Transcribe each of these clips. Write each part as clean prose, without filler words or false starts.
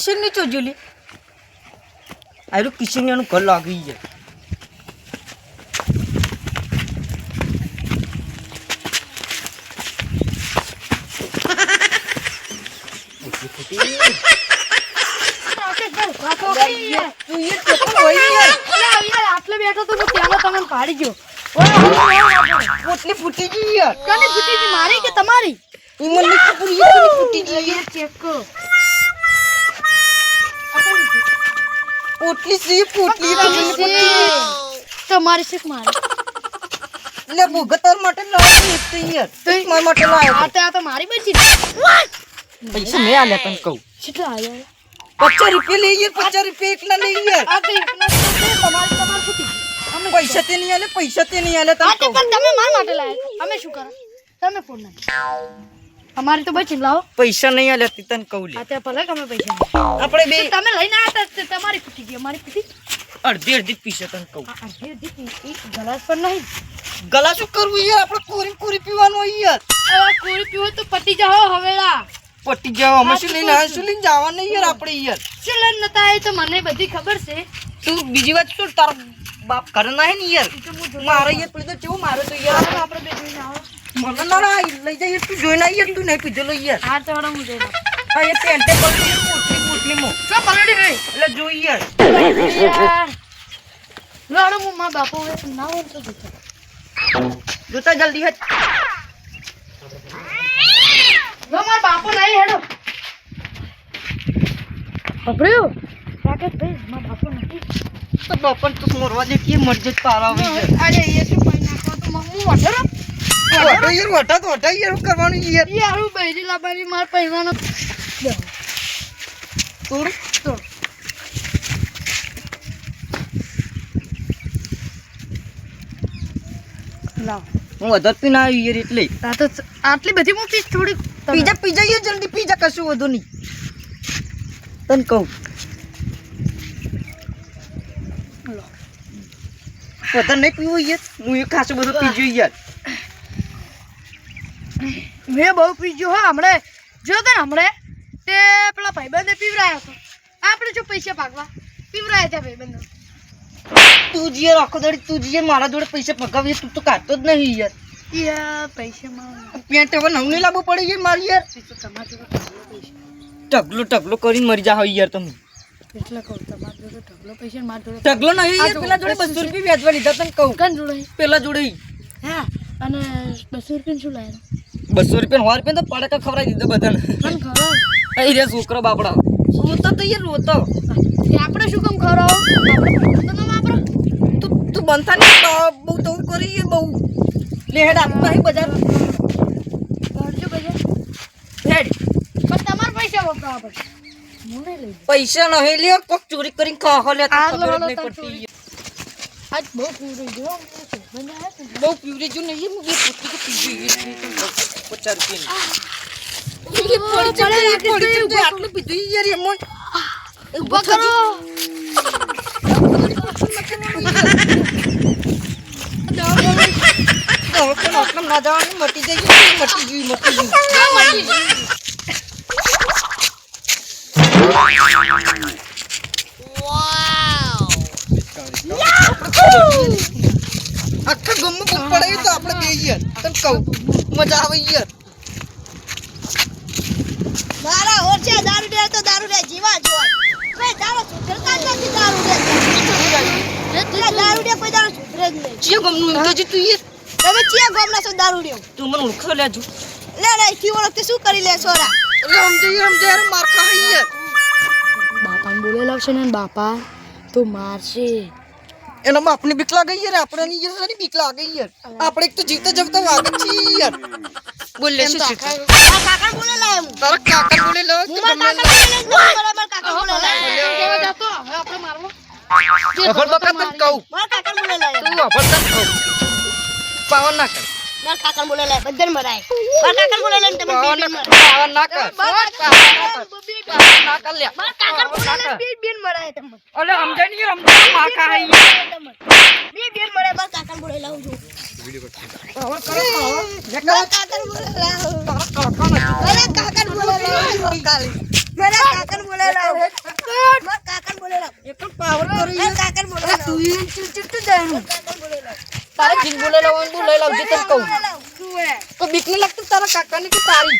કિશન ની ચોજુલી આયરું કિશન નું ઘર લાગી જાય આટલે બેઠો તો ત્યાં તમને પાડી ગયો પોટલી ફૂટી ગઈ યાર કને ફૂટી ગઈ મારી કે તમારી ઈમન ની કપૂરી યાર ફૂટી ગઈ યાર ચેક કરો પોટલી સી પોટલી તમારી શીખ મારી લે ભોગતર માટે લાવી તો યાર તો માર માટે લાવ્યો આ તો મારી બચી પૈસા મે આલ્યા તને કહું કેટલા આયા 50 રૂપિયા લઈ યાર 50 રૂપિયા એકલા લઈ યાર આ તો એકલા તમારી ફૂટી અમે પૈસા તે નહીં આલે તને કહું પણ તમે માર માટે લાયા અમે શું કરા તમે ફોન ના અમારી તો બચી લાવો પૈસા નહીં આલે તને કહું લે આ તે ભલે તમે પૈસા આપણે બે તમે લઈને આયા તો તમારી ફૂટી ગઈ અમારી ફૂટી અડધી પૈસા તને કહું અડધી ગલાસ પણ નહીં ગલા શું કરવું યાર આપણે કોરી પીવાનું યાર હવે કોરી પીવો તો પટી જાઓ હવેળા પટી જાવ અમે શું લઈને જવા નહીં યાર આપણે યાર શું લઈને નતા આવી તો મને બધી ખબર છે તું બીજી વાત શું તારો બાપ ઘરે ના હે ને યાર મારે યાર પેલી તો કેવું મારે તો યાર આપણે બે જોઈને આવો મને ના લઈ જાય તું જોઈને આવી યાર તું નહીં પીધેલો યાર હા તો હું જોઈ લઉં હા એ પેન્ટે પડી પોટલી મો શું પલડી ગઈ એટલે જોઈ યાર લાડો હું મારા બાપો ના હોય તો જોતા જલ્દી હટ લો મારા બાપો નહીં હેડો પકડ્યો રાકેશ ભાઈ મારા બાપો નથી તો બાપન તું મોરવા દે કે મરજે તારા આવી યાર અરે એ શું પાઈ નાખો તો હું વઢરો વટા યાર કરવાનું યાર એ આવું બૈરી લાબાની માર પહેરવાનો તું તો લાવ હું વધારે પીને આવી યાર એટલે આ તો આટલી બધી મૂકી થોડી પીજા યાર જલ્દી પીજા કશું વધુ નહીં તને કહું વધારે નહીં પીવું યાર હું એ ખાસું બધું પીજો યાર મેં બહુ પીજો હા હમણે જો તો ને હમણે તે પેલા ભાઈબંધે પીવરાયો હતો આપણે જો પૈસા ભાગવા પીવરાયા ત્યાં ભાઈબંધો તું જે આખો દાડી તું જે મારા જોડે પૈસા પગાવીએ તું તો કાઢતો જ નહીં યાર યાર પૈસામાં પેન્ટ હવે નવું નહીં લાવવું પડે યાર મારી યાર તમારા જોડે પૈસા ઢગલો કરીને મરી જાઓ યાર તમે એટલે કહું તમારા જોડે ઢગલો પૈસા મારા જોડે ઢગલો નહીં યાર પેલા જોડે 200 રૂપિયા વ્યાજવા લીધા તને કહું કન જોડે પેલા જોડે હા અને 200 રૂપિયા શું લાવ્યા 200 રૂપિયા 100 રૂપિયા તો પડકા ખવડાવી દીધા બધાને મને ખબર અહીં રે છોકરો બાપડા રોતા તો યાર રોતો આપણે શું કામ ખવડાવો આપણે તો ના વાપરો તું બનતા નહીં બહુ તો કરી યાર બહુ લે હેડ આપું નહીં બજાર કરજો બજાર હેડ પણ તમારા પૈસા વપરાવા પડશે હું નહીં લઈ પૈસા નહીં લે કોક ચોરી કરીને ખાવા લે તો આ ખબર જ લો, નહીં લો, પડતી આજ બહુ પૂરી જો મને આ બહુ પીવરે જો નહીં હું બે પોતી કે પીવી 50 રૂપિયા આટલું પીધું યાર એમ ઉભા કરો આટલું ના જવાનું મટી જાય આખા ગમમાં કોક પડાય તો આપણે બે યાર તને કહું મજા આવે યાર મારા ઓછે દારૂ દે તો દારૂ દે જીવા જોય બે દારૂ સુધરતા નથી દારૂ દે દારૂ દે કોઈ દારૂ સુધરે જ નહીં ચિયા ગમનું એમ કે તું યાર તમે ચિયા ગોમના છો દારૂ દેવ તું મને ઓળખો લેજો લે થી વળતે શું કરી લે છોરા એટલે સમજે યાર માર ખા યાર બાપાને બોલે લાવશે ને બાપા તો મારશે એના બાપની બીક લાગે યાર આપણે ની યાર સારી બીક લાગે યાર આપણે એક તો જીવતા જવતા વાગે છે યાર બોલ લે શું છે કાકા બોલે લાય હું તારા કાકા બોલે લો હું મારા કાકા બોલે કેવા જાતો હવે આપણે મારવો અફર બકા તને કહું મારા કાકા બોલે લાય તું અફર તને કહું પાવન ના કર મારા કાકા બોલે લાય બધાને મરાય મારા કાકા બોલે લાય તમે પાવન ના કર ના કર લે મારા કાકા બોલે લાય બેન મરાય તમે અલે સમજાય નહીં સમજાય માર ખા યાર બેન મરાય મારા કાકા બોલે લાવું છું પાવન કરો પાવન મારા કાકા બોલે લાવ તારા કાકા નથી મારા કાકા બોલે લાવ મારા કાકા બોલે બોલાવી લાવો. મારા કાકાને બોલાવી લાવો. એક પાવર કરી એ કાકાને બોલાવી લાવો. તું ઈ ચીટ જાણું કાકાને બોલાવી લાવો. તારે જીન બોલે લાવવાનું બોલાઈ લાવજે તને કહું બોલાવી લાવો. શું હે? તો બીક નહીં લાગતી તારા કાકાને કે તારી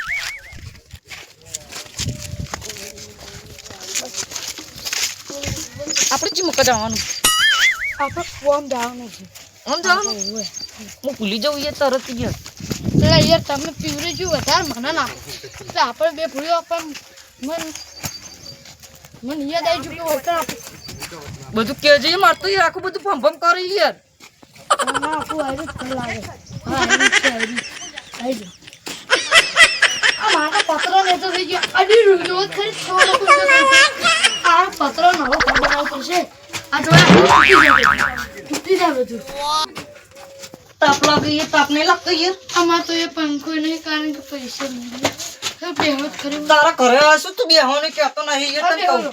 આપણે ચી મૂકા જવાનું આપણે ફોન જવાનું છે. આમ જવાનું હું ભૂલી જાઉં એ તરત યાર પેલા યાર તમે પીવરે જો વધારે મને ના તો આપણે બે ભૂલ્યો પણ મન યાદ આવી ચૂક્યું હોય તો આપણે બધું કેજે મારતો યાર આખું બધું ભમ કરી યાર ના આપું આયરું જ લાગે. હા આયરું છે આયરું. આઈ જો આ મારા પત્ર ને તો થઈ ગયો અડી રૂજો ખરી થોડો આ પત્ર નવો બનાવવો પડશે. આ જોયા તૂટી જાય બધું. તાપ લાગે એ તાપ નહીં લાગતો યાર આમાં તો એ પંખો નહીં કારણ કે પૈસા નહીં તો બેહત કરી તારા ઘરે આવશું તું બેહવાનું કહેતો નહીં યાર તને કહું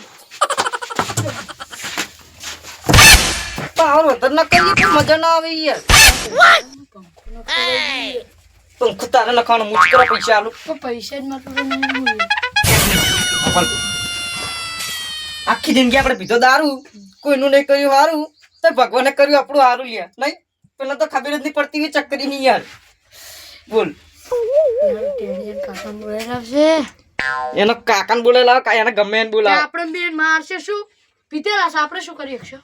પાવર વધારે ના કરીએ તો મજા ના આવે યાર પંખો તારે લખવાનું મુજ કરો પૈસા આલું તો પૈસા જ માટે નહીં મળે. આખી જિંદગી આપણે પીધો દારૂ કોઈનું નહીં કર્યું હારું તો ભગવાને કર્યું આપણું હારું લ્યા નહીં પેલા તો ખબર જ નહીં પડતી હોય ચક્કરી ની યાર બોલ કાકા બોલાવશે એનો કાકાને બોલાવ એને ગમે એને બોલાવ આપણે બે મારશે શું પીતેલા છે આપણે શું કરી શકશું.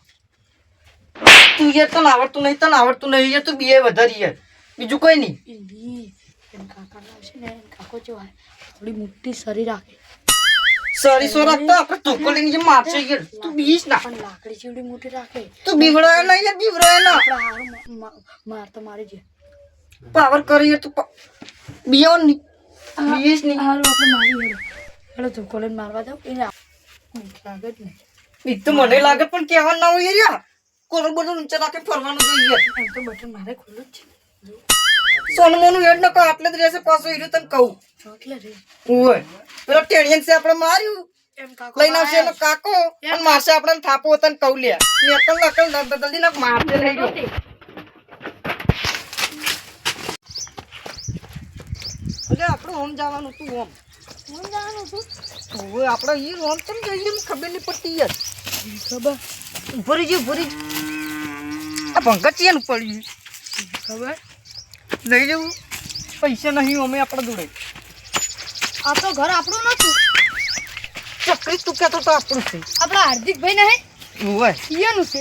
તું યાર તને આવડતું નહીં યાર તું બે વધારી યાર બીજું કોઈ નહીં કાકા લાવશે ને કાકો જેવા થોડી મોટી શરીર રાખે સરી સો રાખતો આપણે ધોકો લઈને જે મારશે યાર તું બીસ ના પણ લાકડી જેવડી મોટી રાખે તું બીવડાય ના યાર બીવડાય ના આપણે હારું માર તો મારી જે પાવર કરી યાર તું બીયો નહીં બીસ નહીં હારું આપણે મારી હેડો હેડો ધોકો લઈને મારવા જાવ એને લાગે જ નહીં. બીક તો મને લાગે પણ કહેવાનું ના હોય યાર કોલર બધું નીચે રાખે ફરવાનું જોઈએ યાર એમ તો બટન મારે ખુલ્લું જ છે. સોનું મોનું હેડ ન કહો આટલે જ રહેશે પાછો હીરો તને કહું ચોટલે રે ઓય પેલો ટેણિયન છે આપણે માર્યું એમ કાકો લઈને આવશે એનો કાકો અને મારશે આપણે થાપો તને કહું લે નકલ જલ્દી ના મારશે લઈ ગયો એટલે આપણે ઓમ જવાનું તું ઓમ હું જાણું છું ઓય આપણે ઈ ઓમ કેમ જઈએ એમ ખબર નહીં પડતી યાર ખબર ભરી આ ભંગત છે ને પડ્યું ખબર લઈ જવું પૈસા નહીં અમે આપણે જોડે આ તો ઘર આપણું નતું ચકરી તું કહેતો તો આપણું છે આપણા હાર્દિકભાઈ નહીં ઓય ઈયાનું છે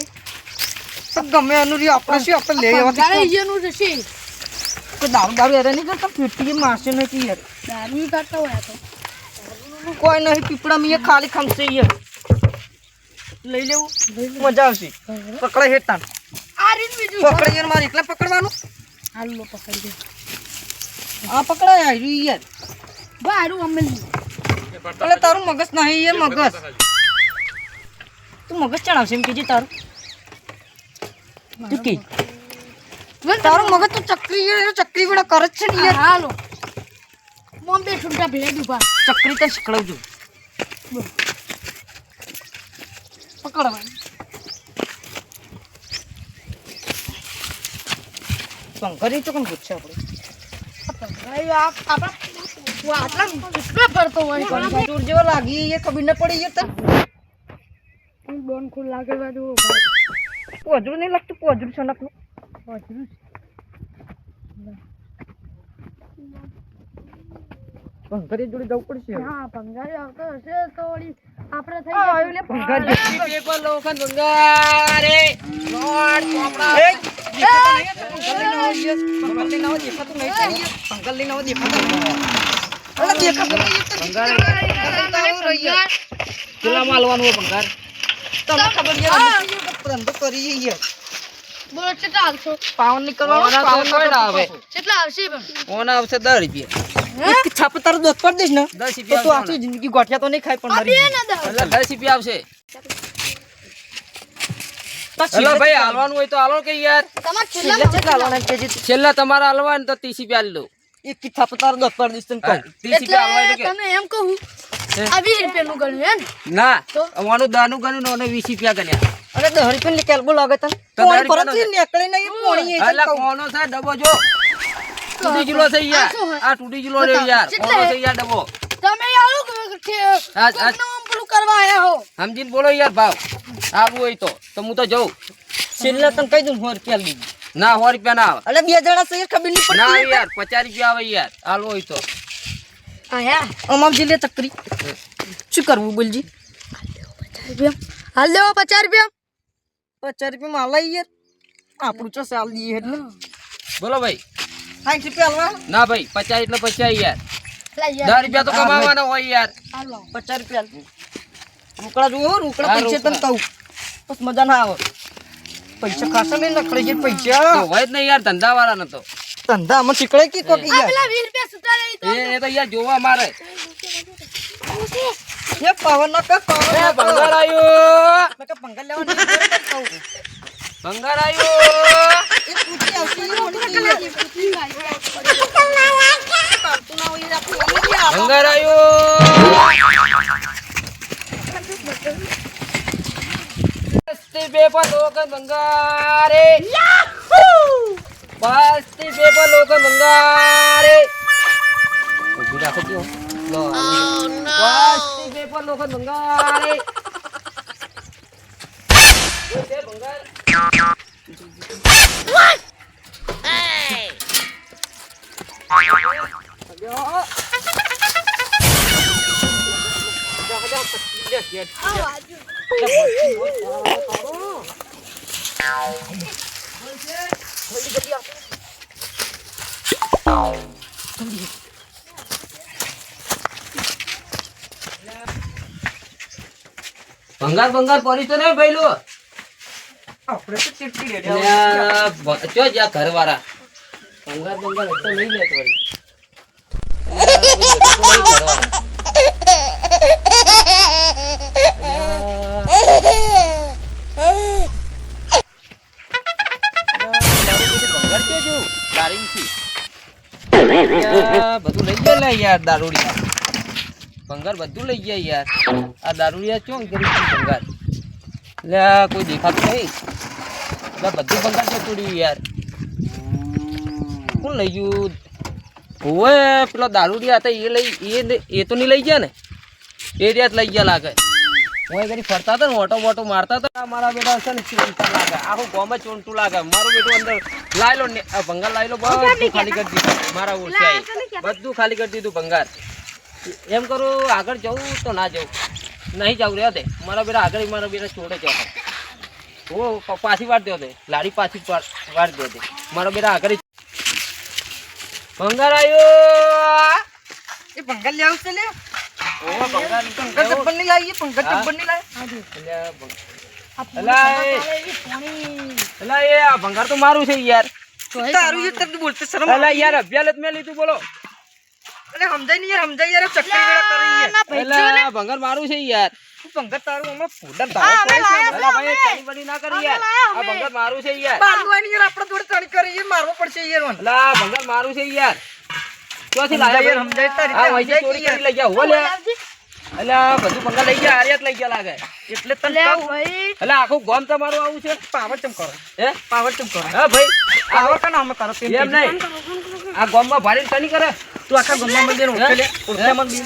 તો ગમે એનું રી આપણે શું આપણે લઈ આવવાથી ઈયાનું જ છે કોઈ દારૂ યાર નહીં કરતા ફીટી મારશે નથી યાર દારૂ કાઢતા હોય આ તો કોઈ નહીં પીપળા મેં ખાલી ખમશે યાર લઈ લેવું મજા આવશે પકડાય હેઠતા આ રીત બીજું પકડાય યાર મારે એકલા પકડવાનું હાલ લો પકડી દે આ પકડાય આવ્યું યાર બારું અમે એટલે તારું મગજ નહીં યાર મગજ તું મગજ ચડાવશે એમ કીજી તારું તું કી તારું મગજ તો ચક્રી યાર ચક્રી વેળા કરે જ છે ને યાર હાલો મોમ બે ઠુંટા ભેડ ઉભા ચક્રી તો શીખડાવજો પકડવાનું શંકરી તો કોણ પૂછશે આપણે આટલા કેટલા ફરતો હોય ચોર જેવો લાગી એ ખબર ન પડી યાર તને ડોન ખુલ લાગે બાજુ પોજરું નહીં લાગતું પોજરું સનકનું ભંગારી જોડે જવું પડશે હા ભંગારી આવતો હશે તો વળી આપણે થઈ જાય ભંગારી પેપર લોખંડ ભંગારે લોટ ચોપડા કેટલા માલવાનું હોય ભંગાર બોલો કેટલા આવશો પાવન ઓના તો કોઈ ના આવે. કેટલા આવશે પણ ઓના આવશે 10 રૂપિયા છાપ તારું દોત પર દઈશ ને 10 તો તું રૂપિયા આખી જિંદગી ગોઠિયા તો નહીં ખાય પણ આ બે મારી ના દાવ એટલે 10 રૂપિયા આવશે. તો હેલો ભાઈ હાલવાનું હોય તો હાલો કે યાર તમાર છેલ્લે છેલ્લા કેટલા હાલવાના કેજી છેલ્લા તમારે હાલવાનું તો 30 રૂપિયા આલી દો. એક કી છાપ તારું દોત પર દઈશ તને કહું 30 રૂપિયા હાલવા એટલે એટલે તમે એમ કહું આ 20 રૂપિયાનું ગણ્યું હે ને કે ના અમારું દાનું ગણ્યું ને ઓને 20 રૂપિયા ગણ્યા. અરે 10 રૂપિયા ની કેલ્બો લાગે તને તો કોણ 10 પરત નીકળે નહીં પોણી એ એટલે કોનો છે ડબ્બો જો તૂટી ગયેલો છે યાર. આ તૂટી ગયેલો રે યાર. કોનો છે યાર ડબ્બો. તમે આવો કે આ કોકનું પેલું કરવા આયા હો? સમજીને બોલો યાર ભાવ આવું હોય તો હું તો જઉં. છેલ્લા તને કહી દઉં 100 રૂપિયા લીધી. ના 100 રૂપિયા ના આવે. અલે બે જણા છે ખબર નહીં ના પડતી યાર 50 રૂપિયા આવે યાર હાલો હોય તો. આયા અમામ જીલે ચકરી શું કરવું બોલજી? 50 રૂપિયા હાલ દેવો 50 રૂપિયા 50 રૂપિયા માં આલાઈ યાર આપણું ચો સાલ દઈએ એટલે બોલો ભાઈ 60 રૂપિયા આલવા. ના ભાઈ 50 એટલે 50 યાર. લા 10 રૂપિયા તો કમાવાના હોય યાર. હાલો 50 રૂપિયા રોકડા જુઓ રોકડા હા, પૈસા તને કહું બસ મજા ના આવે. પૈસા ખાસા નહીં નખડી છે તો પૈસા હોય જ નહીં યાર ધંધા વાળા ને તો. ધંધા આમાં શીખડે કે કોક આ યાર પેલા 20 રૂપિયા છૂટા રહી તો એ તો યાર જોવા મારે. એ પાવર ના કર પાવર એ ના કર. ભંગાર આવ્યો. મેં કે પંગા લેવા નહીં બરોબર કહું. ભંગાર આવ્યો. એ પૂછી આવતી ઈ મોટી ઈ. કાઢતું ના હોય યાર આપણું ઓલું યાર. ભંગાર આવ્યો. પસ્તી પેપર લોક ભંગારે. પસ્તી પેપર લોક ભંગારે. ઉભી રાખો જો. લો. પસ્તી પેપર લોક ભંગારે. એ ભંગાર. ભંગાર ભંગાર પડી તો નહીં ભાઈ લો. આપણે તો ચીટકી રેડ્યા. ચો જ્યાં ઘર વાળા ભંગાર ભંગાર તો નહીં લેતો વળી. બધું લઈ ગયા લે યાર દારૂડિયા. ભંગાર બધું લઈ ગયા યાર. આ દારૂડિયા ચોંક કરી ભંગાર લે કોઈ દેખાતું નહીં. બધું ભંગાર જતું રહ્યું યાર. કોણ લઈ ગયું? ઓવે પેલો દારૂડિયા હતા એ તો નહીં લઈ ગયા ને. એ રહ્યા લઈ ગયા લાગે. હું ઘડી ફરતા હતા ને ઓટો બોટો મારતા હતા. મારા બેટા છે ને ચિંતા લાગે. આખું ગામ જ ચોંટું લાગે. મારું બેટું અંદર લાઈ લો ને ભંગાર લાઈ લો બધું ખાલી કરી દીધું. મારા ઓછા બધું ખાલી કરી દીધું ભંગાર. એમ કરું આગળ જવું તો ના જવું નહીં જવું રહ્યા દે. મારા બેટા આગળ મારા બેટા છોડે છે. ઓ પાછી વાર દો દે લારી પાછી વાર દો દે. મારો બેટા આગળ ભંગાર આવ્યો. એ પંગા લેવું છે લે. ઓ ભંગાર પંગા ચપ્પલ નહીં લાવીએ પંગા ચપ્પલ નહીં લાવે. અલા એ આ ભંગાર તો મારું છે યાર. તારું એ તને બોલતે શરમ અલા યાર અભ્યાલત મેં લીધું બોલો. અરે સમજાય નહીં યાર સમજાય યાર ચક્કર વેળા કરી યાર. અલા ભંગાર મારું છે યાર. તું પંગા તારું હમણાં ફૂડા ભાવ કરે છે. અલા ભાઈ ચાલી બની ના કરી યાર. આ ભંગાર મારું છે યાર. મારવું હોય ને યાર આપણે જોડે ચડી કરી યાર મારવો પડશે યાર મને. અલા ભંગાર મારું છે યાર. ક્યાંથી લાયા યાર સમજાય તારી આ વૈસે ચોરી કરી લઈ ગયા હો લે. અલા બધું ભંગાર લઈ ગયા આર્યાત લઈ ગયા લાગે. એટલે તને કહું અલા આખું ગામ તમારું આવું છે. પાવર ચમ કરો હે પાવર ચમ કરો હા ભાઈ પાવર કના અમે કરો એમ નહીં આ ગામમાં ભારે તની કરે. તું આખા ગમમાં મંદિર ઉઠે લે ઉઠે મંદિર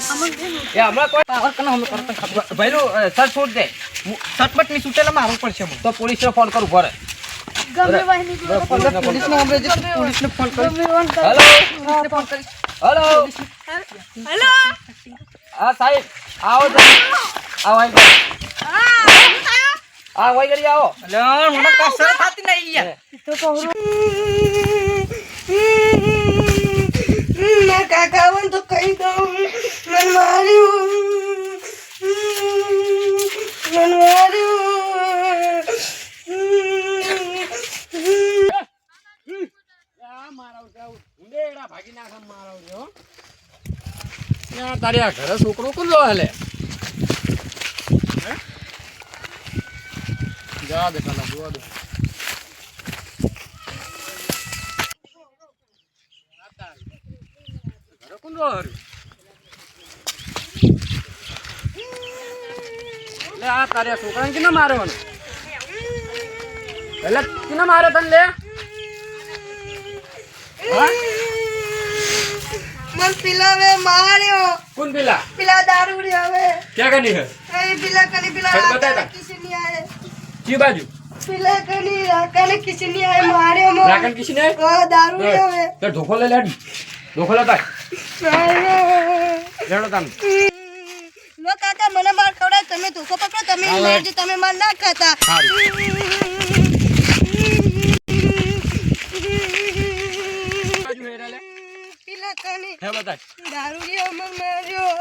એ હમણાં કોઈ પાવર કના અમે કરો તને ખબર ભાઈનું સર છોડ દે સટપટ ની છૂટેલા મારવું પડશે મને. તો પોલીસને ફોન કરું ભરે. ગમે વાહની પોલીસને હમણાં જે પોલીસને ફોન કરી હેલો પોલીસને ફોન કરી હેલો હેલો હા સાહેબ આવો જરા. આવો આવી ગયો. હા વઈ કરી આવો. અલે મને કસર થાતી નહીં યાર. તો કહું મેં કાકા વન તો કહી દઉં મને માર્યું મને માર્યું. તારી આ ઘરે છોકરો કોણ લો હલે જવા દે પેલા જોવા દે. ઘરે કોણ લો હરે લે આ તારી આ છોકરાને કેના માર્યો ને એટલે કેના માર્યો તને લે હા મન પેલા વે માર્યો કોણ પેલા પેલા દારૂડી હવે ક્યાં કની હે પેલા કને પેલા ખબર બતાય તા. કિસી નહીં આયે કી બાજુ પેલા કને રાકાને કિસી નહીં આયે માર્યો મો રાખન કિસી ને દારૂ લે હવે તે ઢોકો લે લેડી ઢોકો લેતા લેડો તમે લો કાકા મને માર ખવડાય તમે ધોકો પકડો તમે હા, મારજો તમે માર ના ખાતા સારું. બાજુ હેરા લે પેલા કને હે બતાય દારૂ લે અમર માર્યો